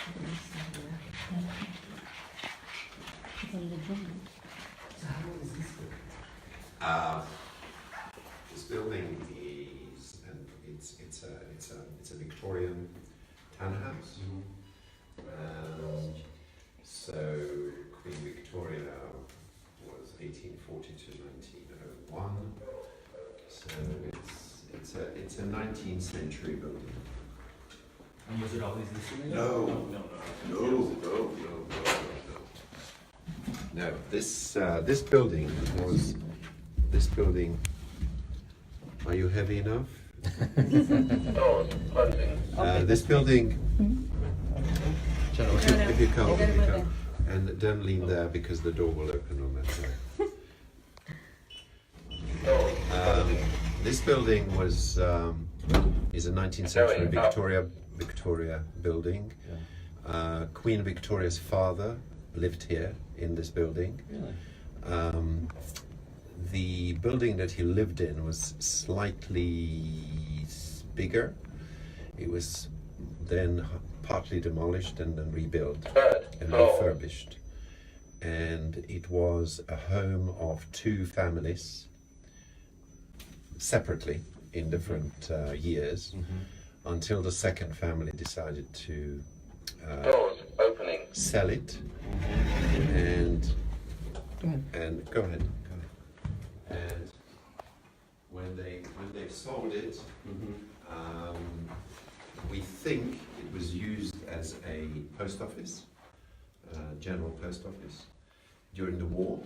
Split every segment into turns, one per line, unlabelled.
So how old is this building?
This building is, and it's a Victorian townhouse. So Queen Victoria was 1840 to 1901. So it's a 19th century building.
And was it always the synagogue?
No. This building was this building. Are you heavy enough? This building. If you come, and don't lean there because the door will open on that side. This building is a 19th century Victoria building. Queen Victoria's father lived here in this building. The building that he lived in was slightly bigger. It was then partly demolished and then rebuilt and refurbished. And it was a home of two families separately in different years until the second family decided to sell it. And go ahead. And when they sold it, we think it was used as a post office, general post office, during the war,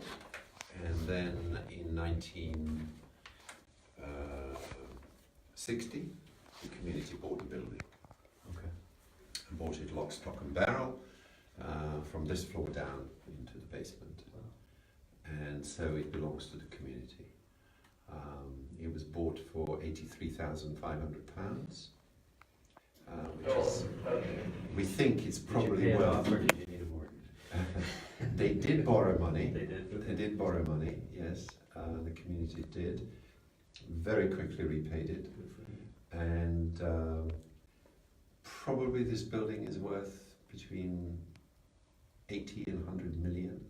and then in 1960, the community bought the building. And bought it lock, stock and barrel, from this floor down into the basement. And so it belongs to the community. It was bought for £83,500. Which is, we think it's probably worth.
Or did you need a mortgage?
They did borrow money.
They did.
They did borrow money. Yes, the community did. Very quickly repaid it, and probably this building is worth between 80 and 100 million.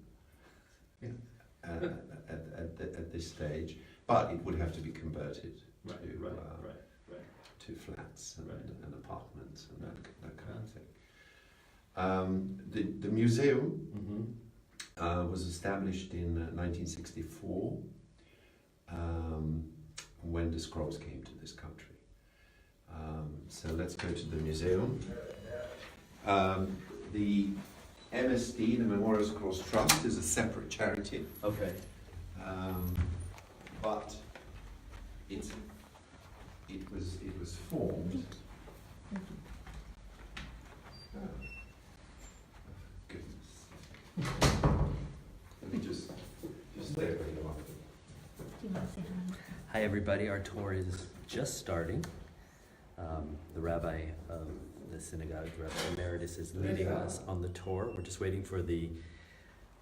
At this stage, but it would have to be converted to flats and apartments and that kind of thing. The museum was established in 1964 when the scrolls came to this country. So let's go to the museum. The MSD, the Memorial Scrolls Trust, is a separate charity.
Okay.
But it was formed. Oh, goodness. Let me just stay where you are.
Hi everybody, our tour is just starting. The rabbi of the synagogue, Rabbi Emeritus, is leading us on the tour. We're just waiting for the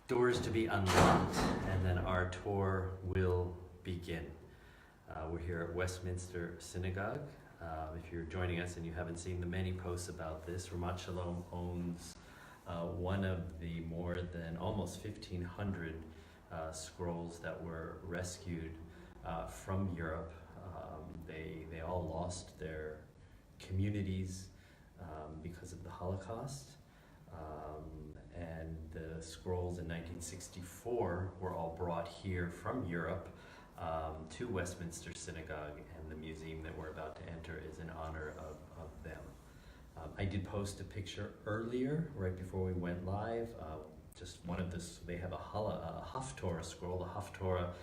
doors to be unlocked and then our tour will begin. We're here at Westminster Synagogue. If you're joining us and you haven't seen the many posts about this, Ramat Shalom owns one of the more than almost 1,500 scrolls that were rescued from Europe. They all lost their communities because of the Holocaust. And the scrolls in 1964 were all brought here from Europe to Westminster Synagogue, and the museum that we're about to enter is in honor of them. I did post a picture earlier, right before we went live. Just one of this, they have a Haftorah scroll. The Haftorah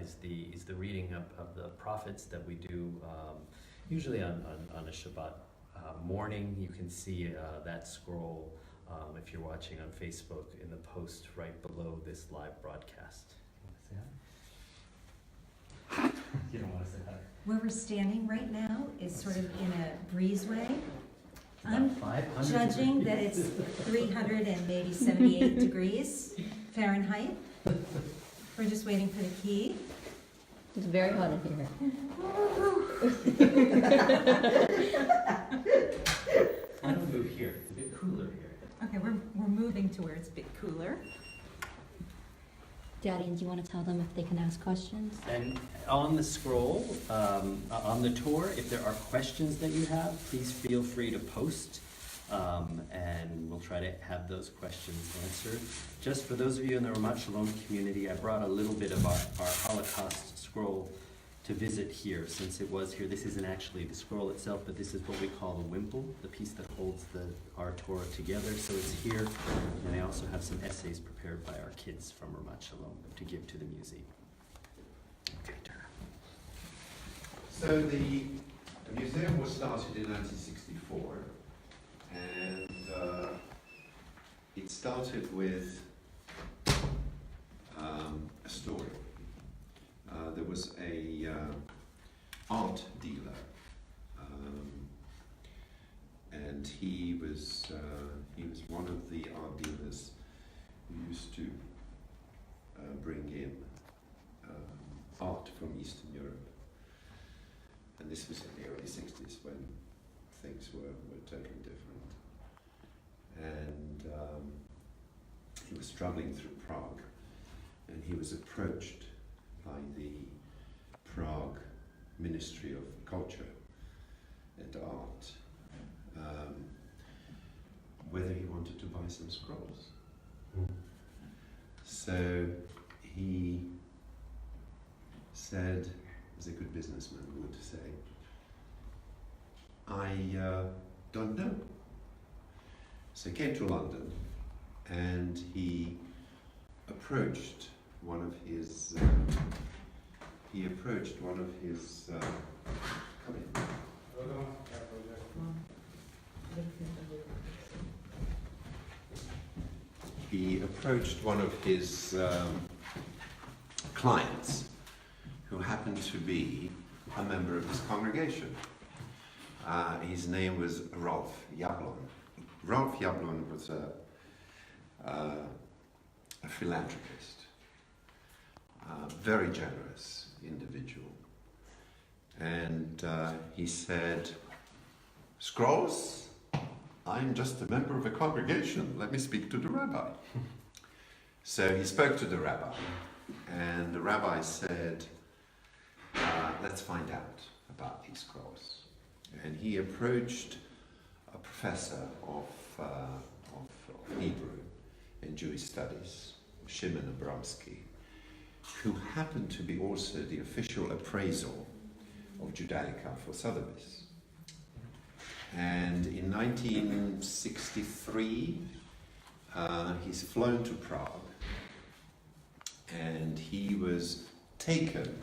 is the reading of the prophets that we do usually on a Shabbat morning. You can see that scroll if you're watching on Facebook in the post right below this live broadcast. You want to say hi? You don't want to say hi?
Where we're standing right now is sort of in a breezeway. I'm
500
judging that it's 378 degrees Fahrenheit. We're just waiting for the key.
It's very hot in here.
I don't move here. It's a bit cooler here.
Okay, we're moving to where it's a bit cooler.
Daddy, do you want to tell them if they can ask questions?
And on the scroll, on the tour, if there are questions that you have, please feel free to post, and we'll try to have those questions answered. Just for those of you in the Ramat Shalom community, I brought a little bit of our Holocaust scroll to visit here, since it was here. This isn't actually the scroll itself, but this is what we call the wimple, the piece that holds our Torah together. So it's here, and I also have some essays prepared by our kids from Ramat Shalom to give to the museum. Okay, Tara.
So the museum was started in 1964, and it started with a story. There was a art dealer, and he was one of the art dealers who used to bring in art from Eastern Europe. And this was in the early 60s when things were totally different. And he was traveling through Prague, and he was approached by the Prague Ministry of Culture and Art, whether he wanted to buy some scrolls. So he said, as a good businessman would say, I don't know. So he came to London, and he approached one of his come in. He approached one of his clients, who happened to be a member of his congregation. His name was Rolf Jablon. Rolf Jablon was a philanthropist, very generous individual. And he said, "Scrolls? I'm just a member of a congregation. Let me speak to the rabbi." So he spoke to the rabbi, and the rabbi said, let's find out about these scrolls. And he approached a professor of Hebrew and Jewish studies, Shimon Abramsky, who happened to be also the official appraiser of Judaica for Sotheby's. And in 1963, he's flown to Prague, and he was taken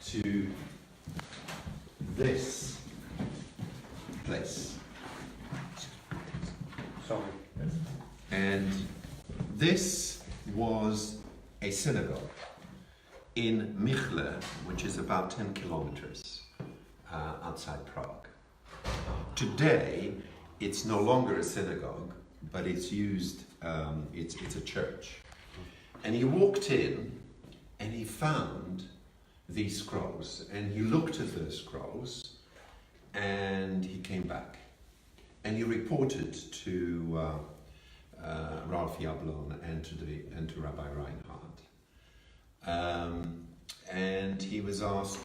to this place.
Sorry.
And this was a synagogue in Michle, which is about 10 kilometers outside Prague. Today, it's no longer a synagogue, but it's used, it's a church. And he walked in, and he found these scrolls, and he looked at those scrolls, and he came back. And he reported to Ralph Jablon and to Rabbi Reinhardt. And he was asked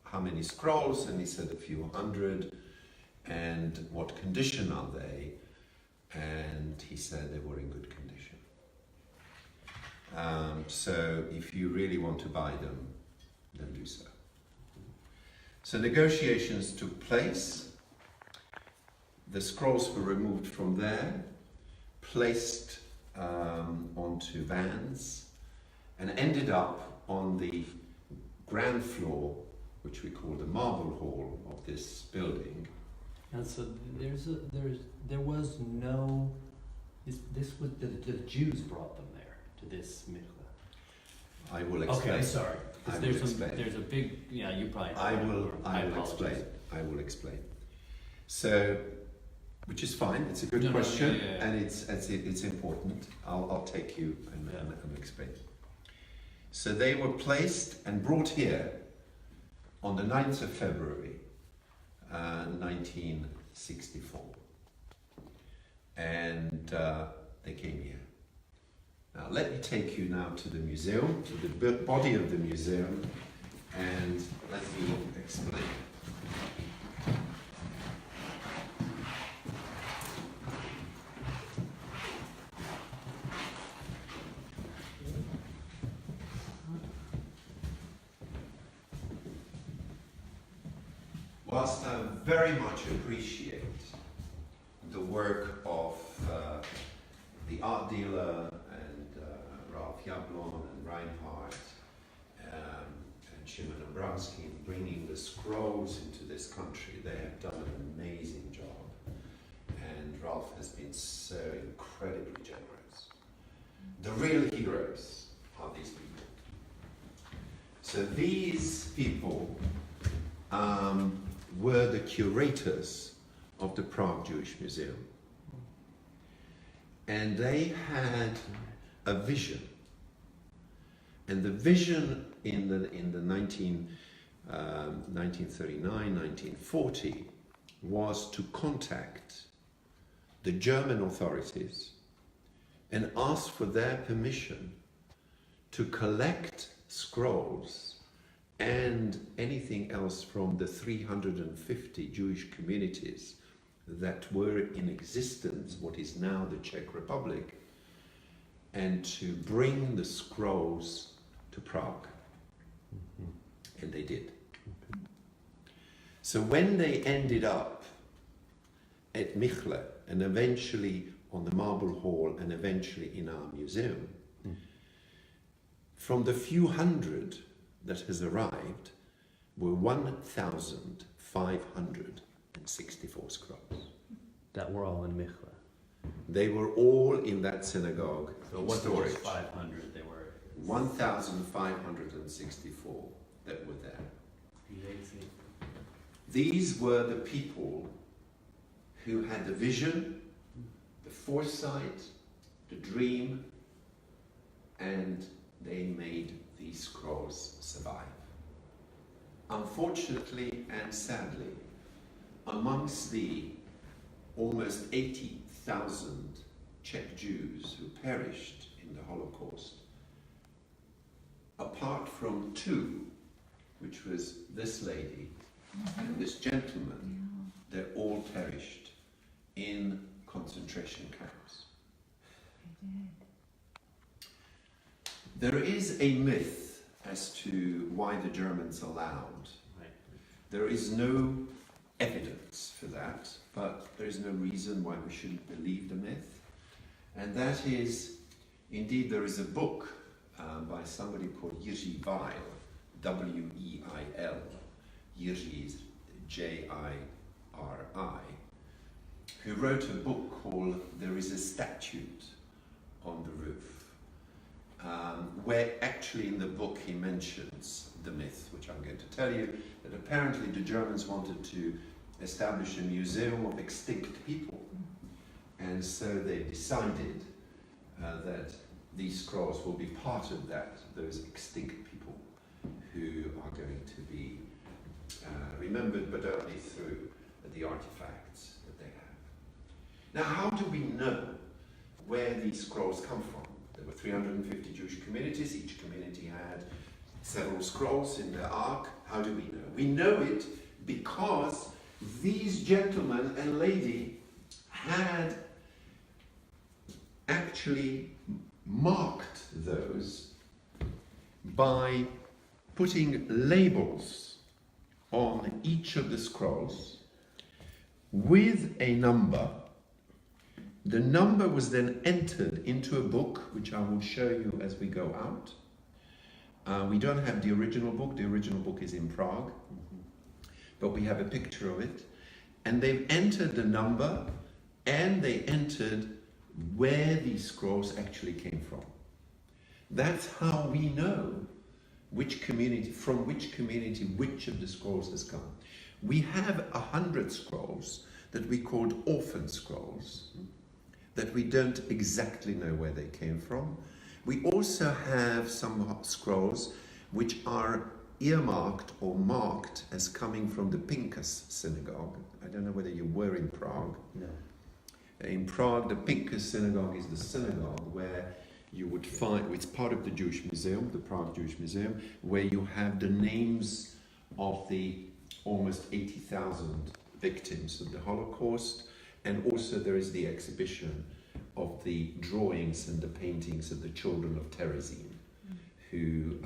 how many scrolls, and he said a few hundred, and what condition are they? And he said they were in good condition. So if you really want to buy them, then do so. So negotiations took place. The scrolls were removed from there, placed onto vans, and ended up on the ground floor, which we call the marble hall of this building.
And so there was no, this was, the Jews brought them there, to this mikveh.
I will explain.
Okay, I'm sorry.
I will
There's
explain.
there's a big, yeah, you probably.
I will
apologize.
explain. I will explain. So, which is fine. It's a good
No, no,
question,
yeah.
and it's important. I'll take you and explain. So they were placed and brought here on the 9th of February, 1964, and and they came here. Now let me take you now to the museum, to the body of the museum, and let me explain. Whilst I very much appreciate the work of the art dealer and Ralph Jablon and Reinhardt and Shimon Abramsky in bringing the scrolls into this country, they have done an amazing job. And Ralph has been so incredibly generous. The real heroes are these people. So these people were the curators of the Prague Jewish Museum. And they had a vision. And the vision in the 1939, 1940 was to contact the German authorities and ask for their permission to collect scrolls and anything else from the 350 Jewish communities that were in existence, what is now the Czech Republic, and to bring the scrolls to Prague. And they did. So when they ended up at Michle and eventually on the Marble Hall and eventually in our museum, from the few hundred that has arrived were 1,564 scrolls.
That were all in Michle.
They were all in that synagogue.
So
in
what
storage.
was 500 they were?
1,564 that were there.
Amazing.
These were the people who had the vision, the foresight, the dream, and they made these scrolls survive. Unfortunately and sadly, amongst the almost 80,000 Czech Jews who perished in the Holocaust, apart from two, which was this lady and this gentleman, they all perished in concentration camps. There is a myth as to why the Germans allowed.
Right.
There is no evidence for that, but there is no reason why we shouldn't believe the myth. And that is, indeed, there is a book by somebody called Jiří Weil, W-E-I-L, Jiří is J-I-R-I, who wrote a book called There is a Statute on the Roof. Where actually in the book he mentions the myth, which I'm going to tell you, that apparently the Germans wanted to establish a museum of extinct people. And so they decided that these scrolls will be part of that, those extinct people who are going to be remembered, but only through the artifacts that they have. Now, how do we know where these scrolls come from? There were 350 Jewish communities. Each community had several scrolls in their ark. How do we know? We know it because these gentlemen and lady had actually marked those by putting labels on each of the scrolls with a number. The number was then entered into a book, which I will show you as we go out. We don't have the original book. The original book is in Prague, but we have a picture of it. And they've entered the number, and they entered where these scrolls actually came from. That's how we know which community, from which community, which of the scrolls has come. We have 100 scrolls that we called orphan scrolls, that we don't exactly know where they came from. We also have some scrolls which are earmarked or marked as coming from the Pinkas Synagogue. I don't know whether you were in Prague.
No.
In Prague, the Pinker Synagogue is the synagogue where you would find, it's part of the Jewish Museum, the Prague Jewish Museum, where you have the names of the almost 80,000 victims of the Holocaust, and also there is the exhibition of the drawings and the paintings of the children of Terezin, who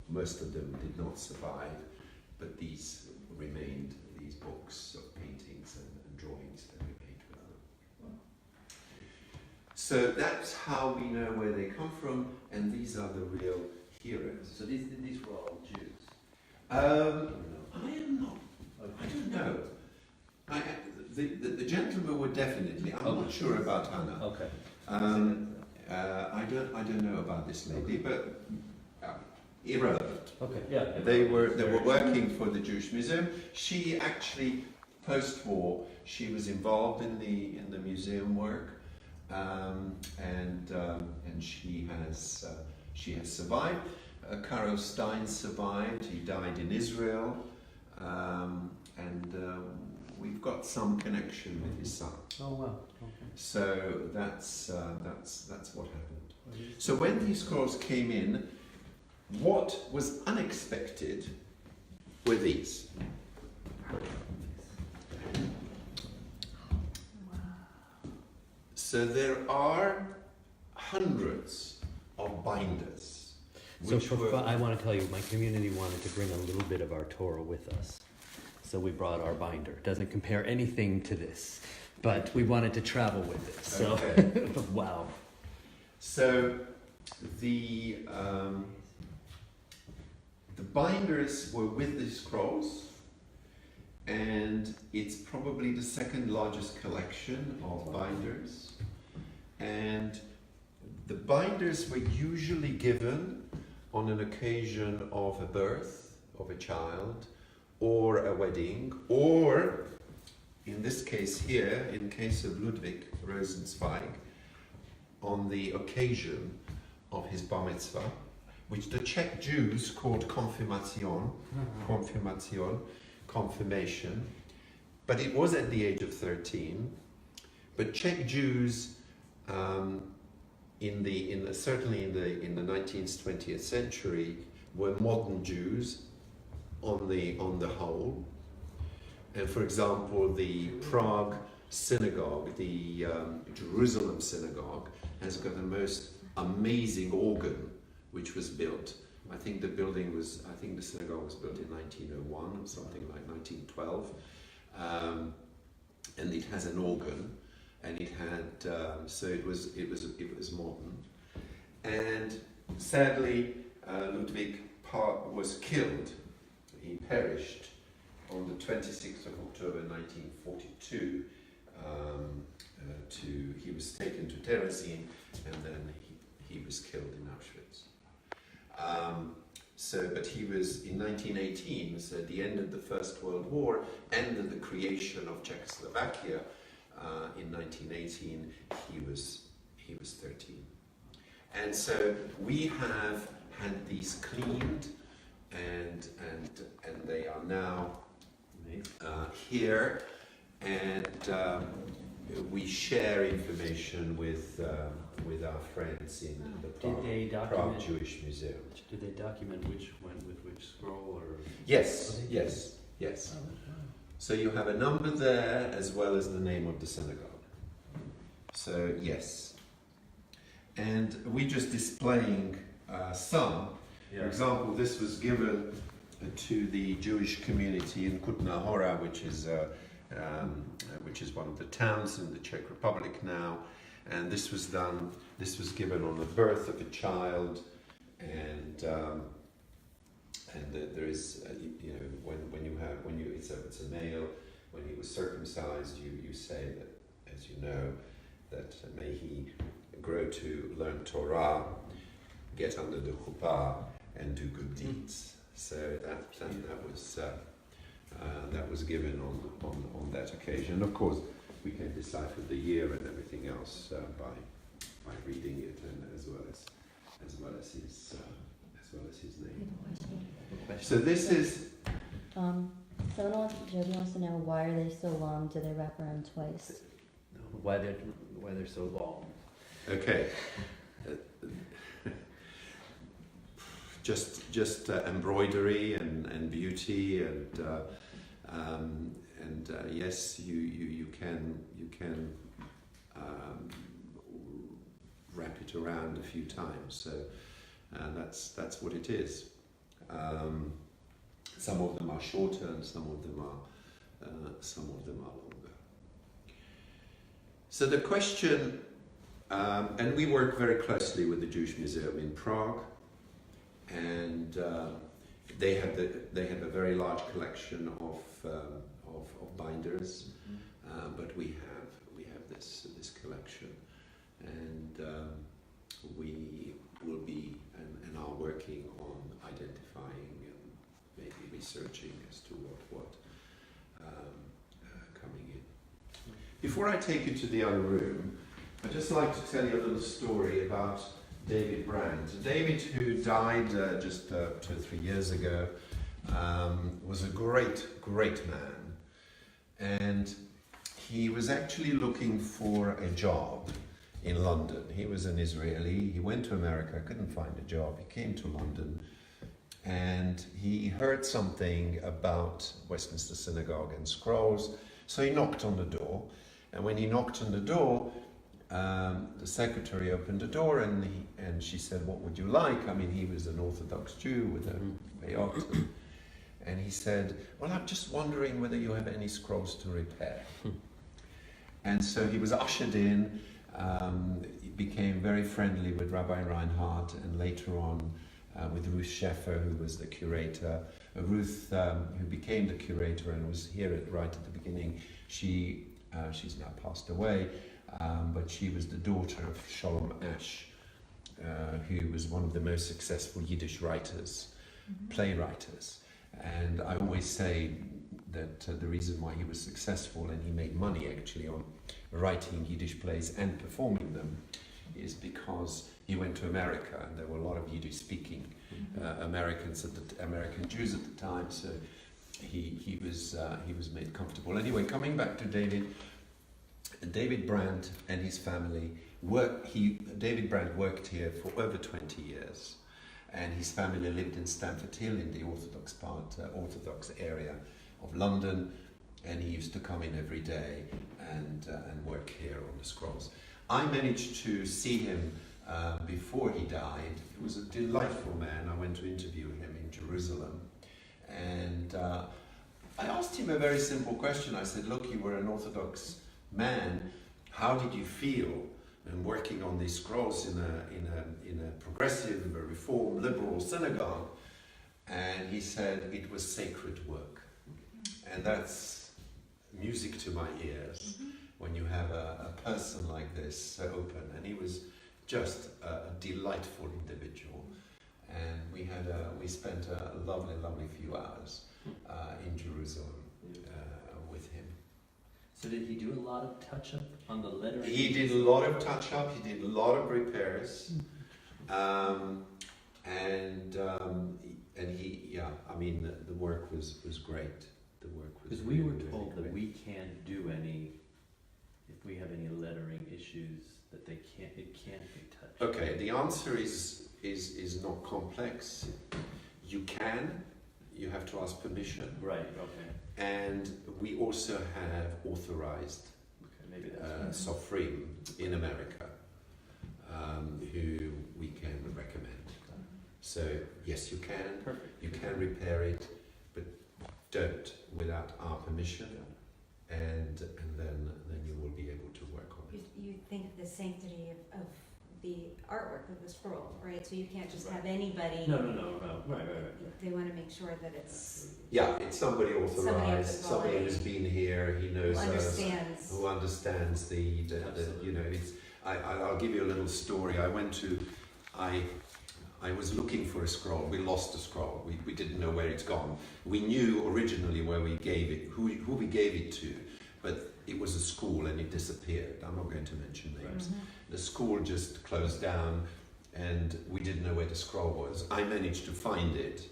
most of them did not survive, but these remained, these books of paintings and drawings that we made with them. So that's how we know where they come from, and these are the real heroes.
So these were all Jews?
I am not, I don't know. The gentlemen were definitely, I'm not sure about Hannah.
Okay.
I don't know about this lady, but irrelevant.
Okay. Yeah.
They were working for the Jewish Museum. She actually, post-war, she was involved in the museum work, and she has survived. Karel Stein survived. He died in Israel, and we've got some connection with his son.
Oh wow. Okay.
So that's what happened. So when these scrolls came in, what was unexpected were these. So there are hundreds of binders.
So I want to tell you, my community wanted to bring a little bit of our Torah with us. So we brought our binder. It doesn't compare anything to this, but we wanted to travel with it. So,
okay.
Wow.
So the binders were with the scrolls, and it's probably the second largest collection of binders. And the binders were usually given on an occasion of a birth of a child, or a wedding, or in this case here, in case of Ludwig Rosenzweig, on the occasion of his bar mitzvah, which the Czech Jews called confirmation, confirmation, but it was at the age of 13. But Czech Jews, certainly in the 19th, 20th century, were modern Jews on the whole. And for example, the Prague Synagogue, the Jerusalem Synagogue, has got the most amazing organ which was built. I think the synagogue was built in 1901 or something like 1912. And it has an organ, and it had, so it was modern. And sadly, Ludwig was killed. He perished on the 26th of October 1942. He was taken to Terezin, and then he was killed in Auschwitz. But he was in 1918, so at the end of the First World War, and the creation of Czechoslovakia in 1918, he was 13. And so we have had these cleaned, and they are now here, and we share information with our friends in the Prague Jewish Museum.
Did they document which went with which scroll, or?
Yes. So you have a number there as well as the name of the synagogue. So yes, and we're just displaying some.
Yeah.
For example, this was given to the Jewish community in Kutná Hora, which is one of the towns in the Czech Republic now, and this was given on the birth of a child, and there is it's a male, when he was circumcised, you say that, as you know, that may he grow to learn Torah, get under the chuppah, and do good deeds. So that was given on that occasion. Of course, we can decipher the year and everything else by reading it, and as well as his name.
I have a question.
So this is
Jody wants to know, why are they so long? Do they wrap around twice?
Why they're so long?
Okay. Just embroidery and beauty and yes, you can wrap it around a few times. So that's what it is. Some of them are shorter and some of them are longer. So the question, and we work very closely with the Jewish Museum in Prague, and they have a very large collection of binders, but we have this collection, and we will be and are working on identifying and maybe researching as to what coming in. Before I take you to the other room, I'd just like to tell you a little story about David Brandt. David, who died just 2 or 3 years ago, was a great man, and he was actually looking for a job in London. He was an Israeli. He went to America, couldn't find a job. He came to London, and he heard something about Westminster Synagogue and scrolls, so he knocked on the door. And when he knocked on the door, the secretary opened the door, and she said, "What would you like?" I mean, he was an Orthodox Jew with a peyot. And he said, "Well, I'm just wondering whether you have any scrolls to repair." And so he was ushered in. He became very friendly with Rabbi Reinhardt, and later on with Ruth Sheffer, who was the curator. Ruth, who became the curator and was here right at the beginning, she's now passed away, but she was the daughter of Sholem Ash, who was one of the most successful Yiddish writers, playwriters. And I always say that the reason why he was successful, and he made money actually on writing Yiddish plays and performing them, is because he went to America, and there were a lot of Yiddish-speaking American Jews at the time. So he was made comfortable. Anyway, coming back to David Brandt and his family. David Brandt worked here for over 20 years, and his family lived in Stamford Hill in the Orthodox area of London, and he used to come in every day and work here on the scrolls. I managed to see him before he died. He was a delightful man. I went to interview him in Jerusalem, and I asked him a very simple question. I said, "Look, you were an Orthodox man. How did you feel in working on these scrolls in a progressive, reform, liberal synagogue?" And he said, "It was sacred work." And that's music to my ears when you have a person like this so open. And he was just a delightful individual. And we spent a lovely few hours in Jerusalem with him.
So did he do a lot of touch-up on the lettering?
He did a lot of touch-up, he did a lot of repairs. The work was great. The work was
Because we were
really
told that
great.
we can't do any, if we have any lettering issues, that it can't be touched.
Okay, the answer is not complex. You have to ask permission.
Right, okay.
And we also have authorized
Okay, maybe that's
Sofrim in America, who we can recommend. So yes, you can.
perfect.
You can repair it, but don't without our permission, and then you will be able to work on it.
You think the sanctity of the artwork of the scroll, right? So you can't just have anybody.
No. Right.
They want to make sure that it's
Yeah, it's somebody
Somebody of
authorized,
the
somebody
quality.
who's been here, he knows us,
understands.
who understands the you know. I'll give you a little story. I was looking for a scroll. We lost a scroll. We didn't know where it's gone. We knew originally where we gave it, who we gave it to, but it was a school and it disappeared. I'm not going to mention names. The school just closed down, and we didn't know where the scroll was. I managed to find it,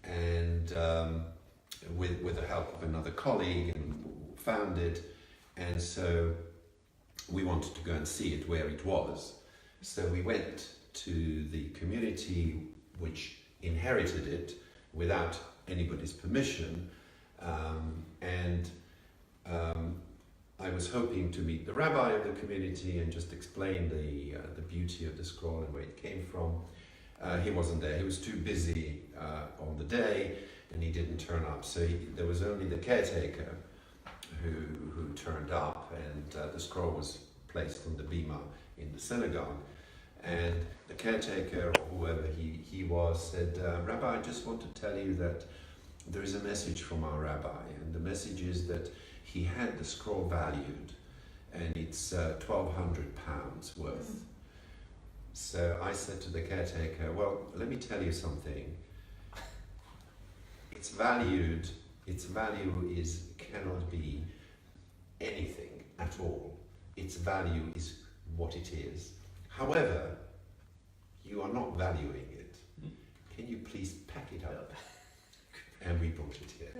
and with the help of another colleague, and found it. And so we wanted to go and see it where it was. So we went to the community which inherited it without anybody's permission, I was hoping to meet the rabbi of the community and just explain the beauty of the scroll and where it came from. He wasn't there. He was too busy on the day, and he didn't turn up. So there was only the caretaker who turned up, and the scroll was placed on the bima in the synagogue. And the caretaker, or whoever he was, said, Rabbi, I just want to tell you that there is a message from our rabbi, and the message is that he had the scroll valued, and it's £1,200 worth. So I said to the caretaker, well, let me tell you something. Its value cannot be anything at all. Its value is what it is. However, you are not valuing it. Can you please pack it up? And we brought it here.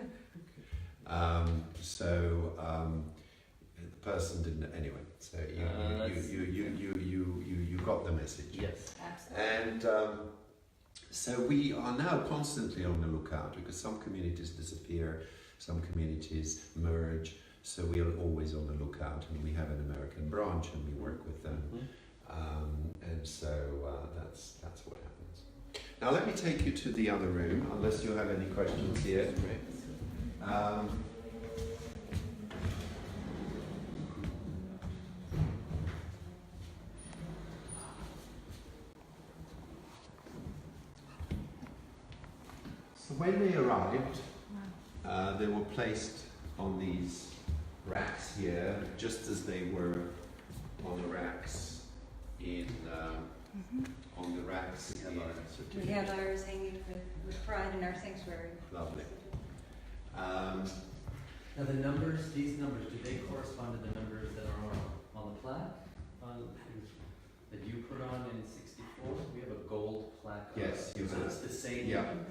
The person didn't anyway. So you got the message.
Yes.
Absolutely.
And so we are now constantly on the lookout, because some communities disappear, some communities merge. So we are always on the lookout, and we have an American branch, and we work with them. And so that's what happens. Now let me take you to the other room, unless you have any questions here. So when they arrived, they were placed on these racks here, just as they were on the racks on the racks.
We have ours hanging with pride in our sanctuary.
Lovely.
Now the numbers, these numbers, do they correspond to the numbers that are on the plaque that you put on in '64? We have a gold plaque.
Yes,
So it's the same.
Yeah.
Number.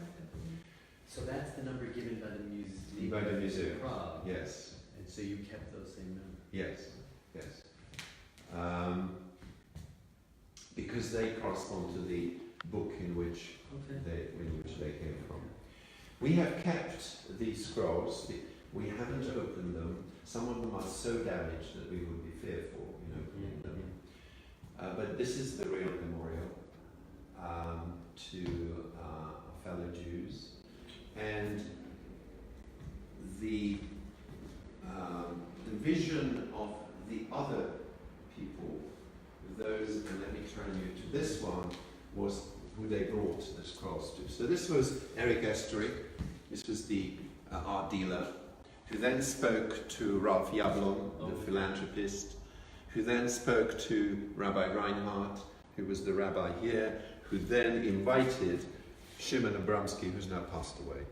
So that's the number given by the museum.
By the museum.
Prague.
Yes.
And so you kept those same numbers.
Yes. Yes. Because they correspond to the book in which they came from. We have kept these scrolls. We haven't opened them. Some of them are so damaged that we would be fearful in opening them. But this is the real memorial to our fellow Jews, and the vision of the other people, those, and let me turn you to this one, was who they brought the scrolls to. So this was Eric Esterick. This was the art dealer, who then spoke to Ralph Yablon, the philanthropist, who then spoke to Rabbi Reinhardt, who was the rabbi here, who then invited Shimon Abramsky, who's now passed away.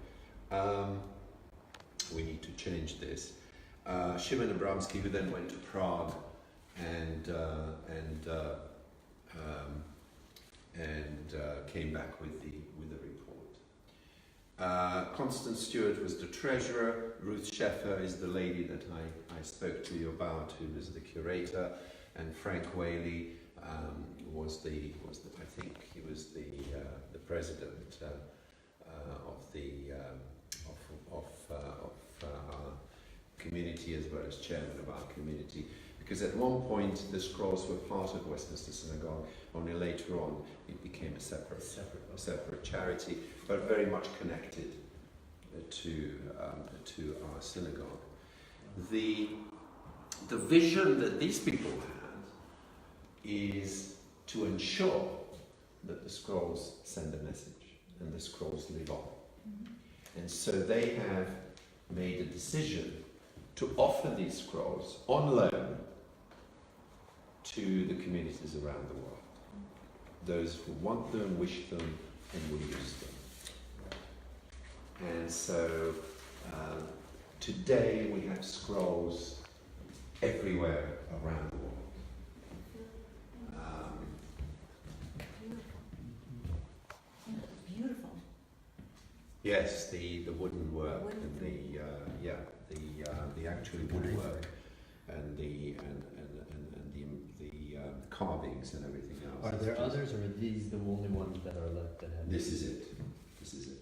We need to change this. Shimon Abramsky, who then went to Prague and came back with the report. Constance Stewart was the treasurer. Ruth Sheffer is the lady that I spoke to you about, who was the curator, and Frank Whaley was the president of our community, as well as chairman of our community. Because at one point the scrolls were part of Westminster Synagogue, only later on it became a separate charity, but very much connected to our synagogue. The vision that these people had is to ensure that the scrolls send a message and the scrolls live on. And so they have made a decision to offer these scrolls on loan to the communities around the world. Those who want them, wish them, and will use them. And so today we have scrolls everywhere around the world.
Beautiful.
Yes, the wooden work
Wooden.
and the actual woodwork and the carvings and everything else.
Are there others, or are these the only ones that are left that have?
This is it. This is it.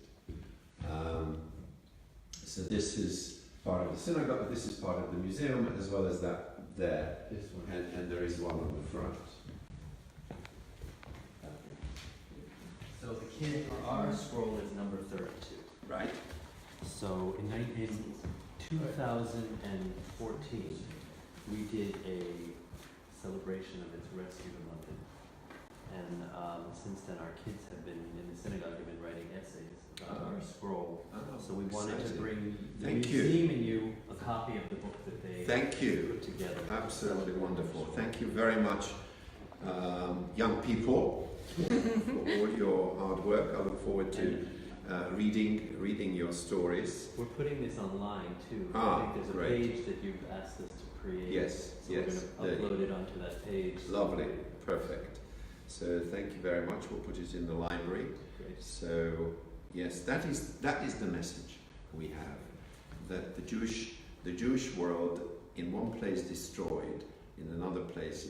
So this is part of the synagogue. This is part of the museum, as well as that there,
This one.
and there is one on the front.
So the kid, our scroll is number 32.
Right.
So in 2014, we did a celebration of its rescue in London. And since then, our kids have been in the synagogue, have been writing essays about our scroll. So we wanted to bring the
Thank you.
museum and you a copy of the book that they
Thank you.
put together.
Absolutely wonderful. Thank you very much, young people, for all your hard work. I look forward to reading your stories.
We're putting this online too.
Ah,
I think there's a
great.
page that you've asked us to create.
Yes,
So
yes.
we're going to upload it onto that page.
Lovely, perfect. So thank you very much. We'll put it in the library.
Great.
So yes, that is the message we have, that the Jewish world in one place destroyed, in another place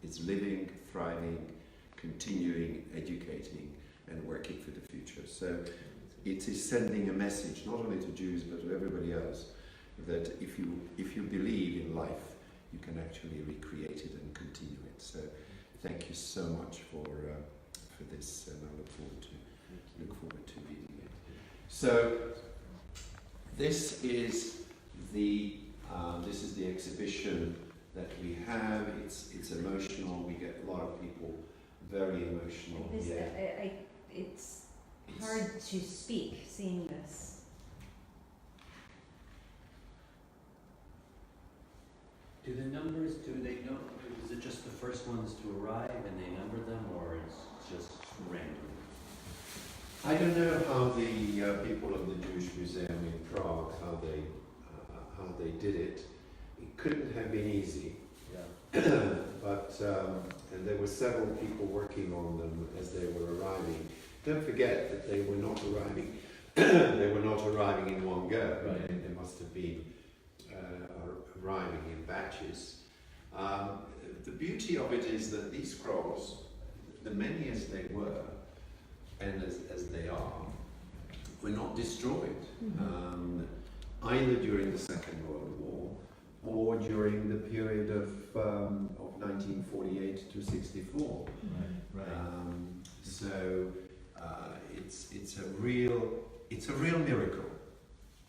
is living, thriving, continuing, educating, and working for the future. So it is sending a message not only to Jews but to everybody else, that if you believe in life, you can actually recreate it and continue it. So thank you so much for this, and I look forward to reading it. So this is the exhibition that we have. It's emotional. We get a lot of people very emotional
This,
here.
it's hard to speak seeing this.
Do the numbers, do they know, is it just the first ones to arrive and they number them, or it's just random?
I don't know how the people of the Jewish Museum in Prague, how they did it. It couldn't have been easy.
Yeah.
But and there were several people working on them as they were arriving. Don't forget that they were not arriving. They were not arriving in one go.
Right.
They must have been arriving in batches. The beauty of it is that these scrolls, the many as they were, and as they are, were not destroyed. Either during the Second World War or during the period of 1948 to 64.
Right.
So it's a real miracle.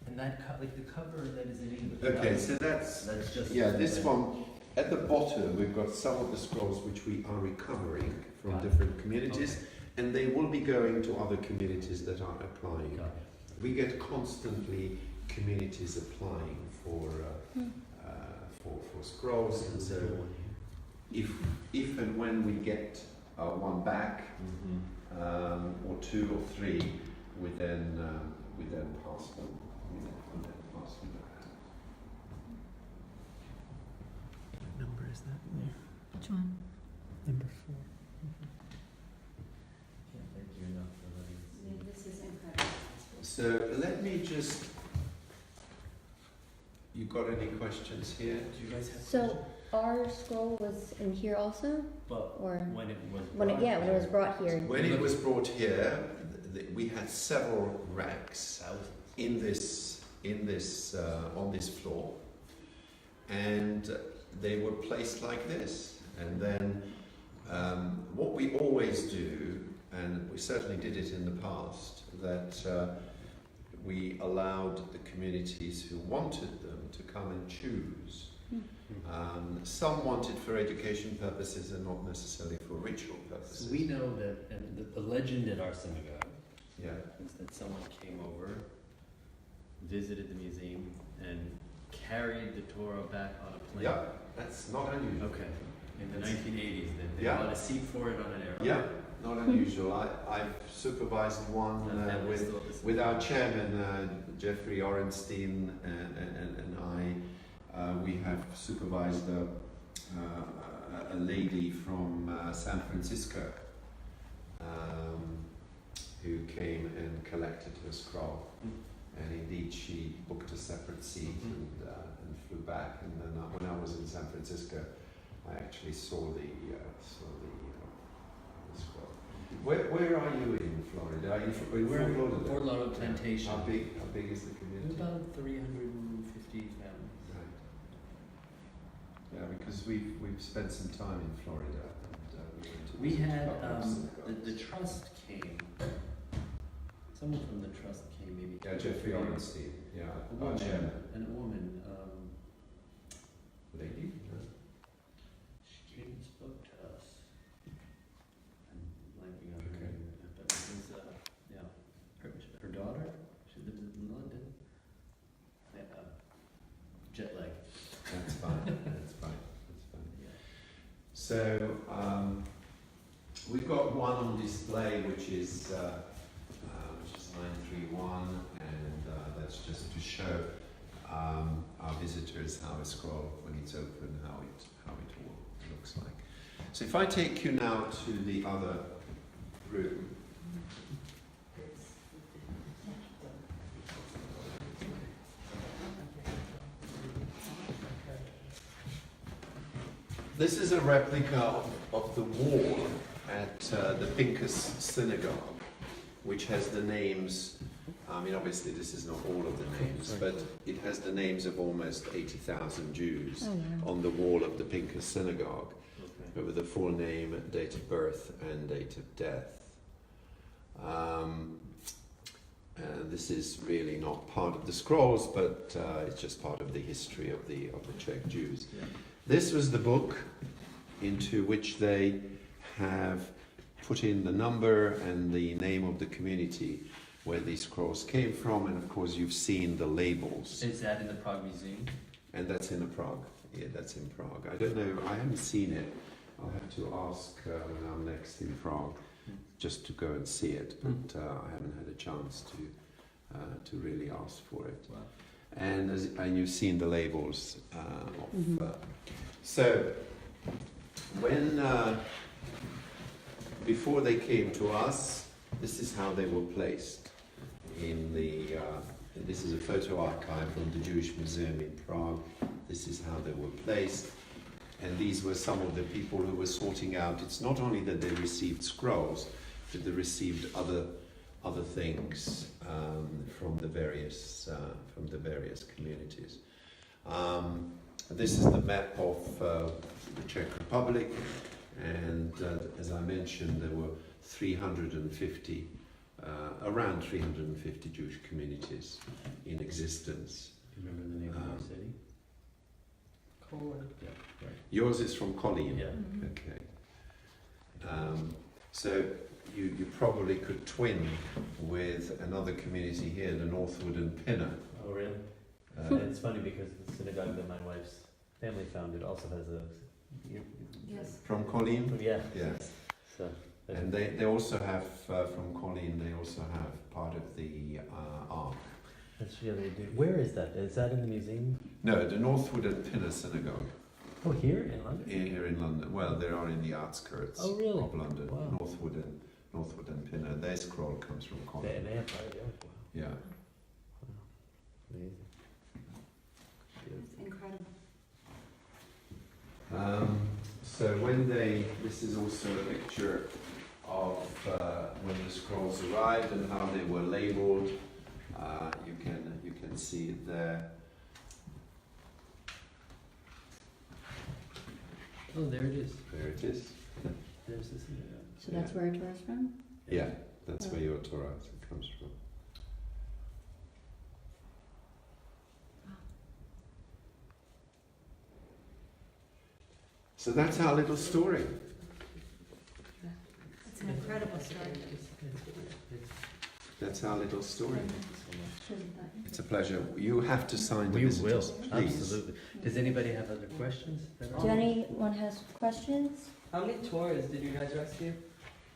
And that like the cover that is in English.
Okay, so that's
just
this one. At the bottom, we've got some of the scrolls which we are recovering from
Got it.
different communities, and they will be going to other communities that are applying.
Got
We get constantly communities applying for scrolls, and so if and when we get one back, or two or three, we then pass them.
What number is that?
Which one?
Number 4. Can't thank you enough for letting us see.
This is incredible.
So let me just. You got any questions here?
Do you guys have
So our scroll was in here also,
But
or
when it was
when it was brought here.
When it was brought here, we had several racks
thousands.
in this on this floor, and they were placed like this. And then what we always do, and we certainly did it in the past, that we allowed the communities who wanted them to come and choose. Some wanted for education purposes and not necessarily for ritual purposes.
So we know that, and the legend at our synagogue
Yeah.
is that someone came over, visited the museum, and carried the Torah back on a plane.
Yeah, that's not unusual.
Okay. In the 1980s, they
Yeah.
bought a seat for it on an airplane.
Yeah, not unusual. I've supervised one with our chairman, Jeffrey Orenstein, and I. We have supervised a lady from San Francisco who came and collected her scroll. And indeed, she booked a separate seat and flew back. And then when I was in San Francisco, I actually saw the scroll. Where are you in Florida? Are you in
We're in
Fort Lauderdale?
Fort Lauderdale Plantation.
How big is the community?
About 350 families.
Right. Yeah, because we've spent some time in Florida. And,
We
visit a
had
couple of synagogues.
the trust came. Someone from the trust came, maybe.
Yeah, Jeffrey Ornstein. Yeah,
A
our
woman,
chairman.
and a woman.
Lady? No?
She came and spoke to us. I'm blanking on her
Okay.
name, but it was, yeah, her daughter. She lives in London. Yeah, jet lag.
That's fine. That's fine. That's fine.
Yeah.
So we've got one on display, which is 931, and that's just to show our visitors how a scroll, when it's open, how it all looks like. So if I take you now to the other room. This is a replica of the wall at the Pincus Synagogue, which has the names, I mean obviously this is not all of the names, but it has the names of almost 80,000 Jews on the wall of the Pincus Synagogue, with the full name, date of birth and date of death. This is really not part of the scrolls, but it's just part of the history of the Czech Jews.
Yeah.
This was the book into which they have put in the number and the name of the community where these scrolls came from, and of course you've seen the labels.
Is that in the Prague Museum?
And that's in Prague. Yeah, that's in Prague. I don't know, I haven't seen it. I'll have to ask when I'm next in Prague just to go and see it, but I haven't had a chance to really ask for it.
Wow.
And you've seen the labels so when before they came to us, this is how they were placed in the this is a photo archive from the Jewish Museum in Prague. This is how they were placed, and these were some of the people who were sorting out. It's not only that they received scrolls, but they received other things from the various communities. This is the map of the Czech Republic, and as I mentioned, there were 350, around 350 Jewish communities in existence.
Do you remember the name of our city? Colin. Yeah, right.
Yours is from Colleen.
Yeah.
Okay. So you probably could twin with another community here, the Northwood and Pinner.
Oh, really? And it's funny because the synagogue that my wife's family founded also has a.
Yes.
From Colleen?
Yeah.
Yes.
So.
And they also have, from Colleen, they also have part of the Ark.
That's really do. Where is that? Is that in the museum?
No, the Northwood and Pinner Synagogue.
Oh, here in London?
Here in London. Well, they are in the outskirts
Oh, really?
of London.
Wow.
Northwood and Pinner. Their scroll comes from Colleen.
They have right, yeah.
Yeah.
Amazing.
It's incredible.
So this is also a picture of when the scrolls arrived and how they were labeled. You can see it there.
Oh, there it is.
There it is.
There's the synagogue.
So that's where it was from?
Yeah, that's where your Torah comes from. So that's our little story.
It's an incredible story.
That's our little story.
Shows the button.
It's a pleasure. You have to sign the
We will,
visitors, please.
absolutely. Does anybody have other questions?
Do anyone has questions?
How many tours did you guys rescue?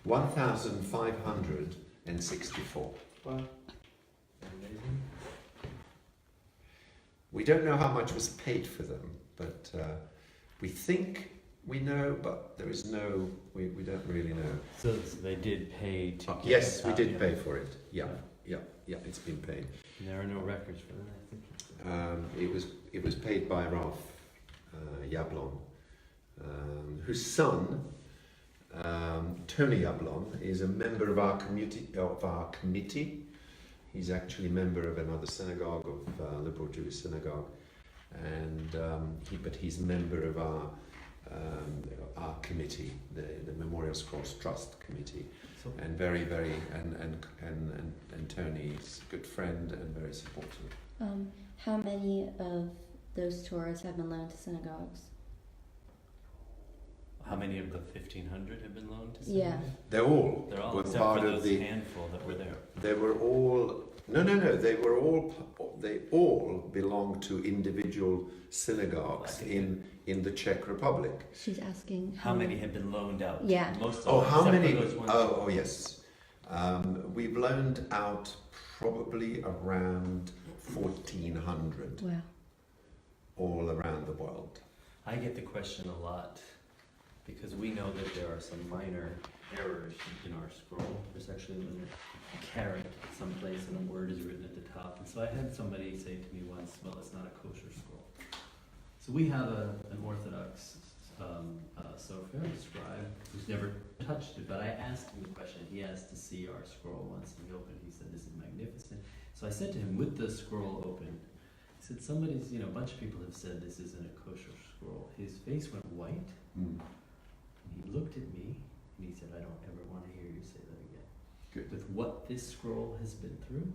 1,564.
Wow.
Amazing.
We don't know how much was paid for them, but we think We know, but there is no. We don't really know.
So they did pay to. get
Yes,
the
we did
copy.
pay for it. Yeah, yeah. It's been paid.
There are no records for that, I think.
It was paid by Ralph Yablon, whose son Tony Yablon is a member of our committee. He's actually a member of another synagogue, of Liberal Jewish Synagogue, and he's a member of our committee, the Memorial Scrolls Trust Committee,
So,
and very and Tony's a good friend and very supportive.
How many of those tours have been loaned to synagogues?
how many of the 1,500 have been loaned to
Yeah.
synagogue?
They're all
They're all,
were
except
part
for
of
those
the.
handful that were there.
They were all no. They were all. They all belonged to individual synagogues in the Czech Republic.
She's asking
How many have been loaned out?
Yeah.
Most of
Oh,
them,
how
except
many?
for those ones.
Oh, yes. We've loaned out probably around 1,400
Wow.
all around the world.
I get the question a lot because we know that there are some minor errors in our scroll. There's actually a caret someplace and a word is written at the top. And so I had somebody say to me once, well, it's not a kosher scroll. So we have an Orthodox sofer, a scribe, who's never touched it, but I asked him the question. He asked to see our scroll once, and he opened. He said, "This is magnificent." So I said to him, with the scroll open, I said, "Somebody's, a bunch of people have said this isn't a kosher scroll." His face went white, and he looked at me, and he said, "I don't ever want to hear you say that again."
Good.
With what this scroll has been through,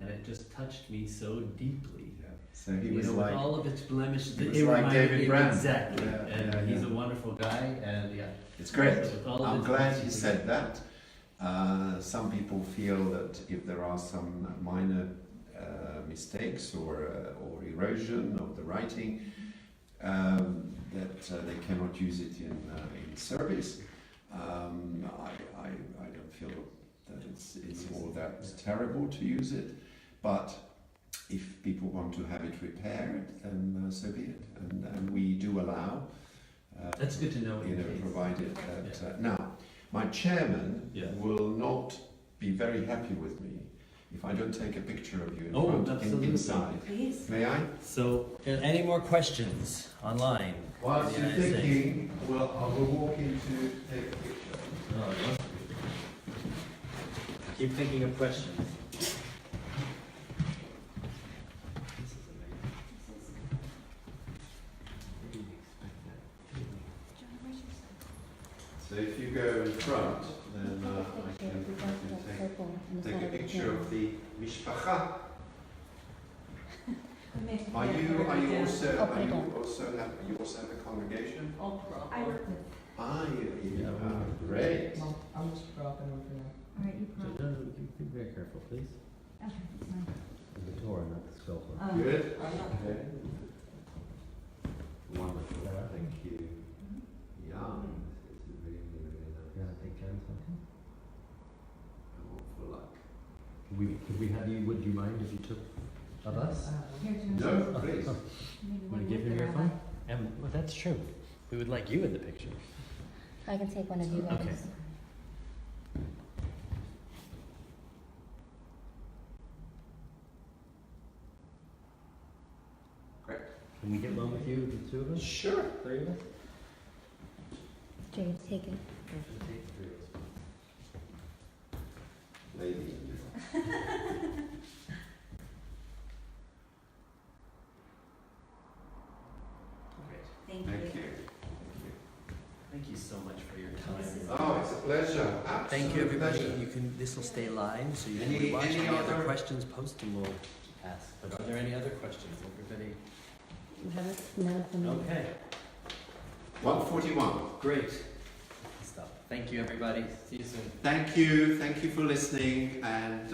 and it just touched me so deeply.
So he was
with
like.
all of its blemishes.
he was
it
like
reminded
David
me-
Brand.
Exactly.
Yeah,
And
yeah,
he's
yeah.
a wonderful guy, and yeah.
It's great.
So with all of
I'm
its
glad you
blemishes,
said that. Some people feel that if there are some minor mistakes or erosion of the writing, that they cannot use it in service. I don't feel that it's all that terrible to use it, but if people want to have it repaired, then so be it. And we do allow.
That's good to know. in case.
Provided that now, my chairman
Yeah.
will not be very happy with me if I don't take a picture of you in
Oh,
front,
absolutely.
inside.
Please.
May I?
So, any more questions online?
Whilst
in the
you're
United States?
thinking, I will walk in to take a picture.
Oh, it must be. Keep thinking of questions. This is amazing. Where do you expect that?
So if you go in front, then I can take a picture of the mishpacha. Are you also have a congregation?
I work with.
Yeah.
Great.
I'm just dropping over for now.
All right, you
So,
probably.
be very careful, please.
Okay, that's fine.
The door, not the scalpel.
Good.
I'm not.
Okay. Wonderful. Thank you. Yeah. It's really, really nice.
You want to take Jen something?
For luck.
Could we have you, would you mind if you took of us?
Here, Jim.
No, please.
Maybe
Want
one
to give
with
him
the
your
rabbi.
phone? Well, that's true. We would like you in the picture.
I can take one of you guys.
Okay.
Great.
Can we get one with you, the two of us?
Sure.
Three of us?
Jade, take it.
Maybe.
Great.
Thank you.
Thank you.
Thank you so much for your
This is-
time.
Oh, it's a pleasure.
Thank you,
Absolute
everybody.
pleasure.
You can, this will stay live, so you
Any-
can watch
any
any other
other-
questions, post them, we'll ask. But are there any other questions, everybody?
None for me.
Okay,
141.
great. Stop. Thank you, everybody. See you soon.
Thank you for listening, and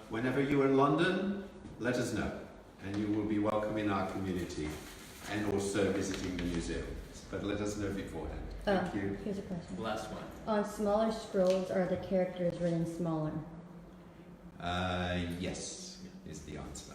whenever you're in London, let us know, and you will be welcome in our community, and also visiting the museum. But let us know beforehand. Thank you.
Here's a question.
Last one.
On smaller scrolls, are the characters written smaller?
Yes, is the answer.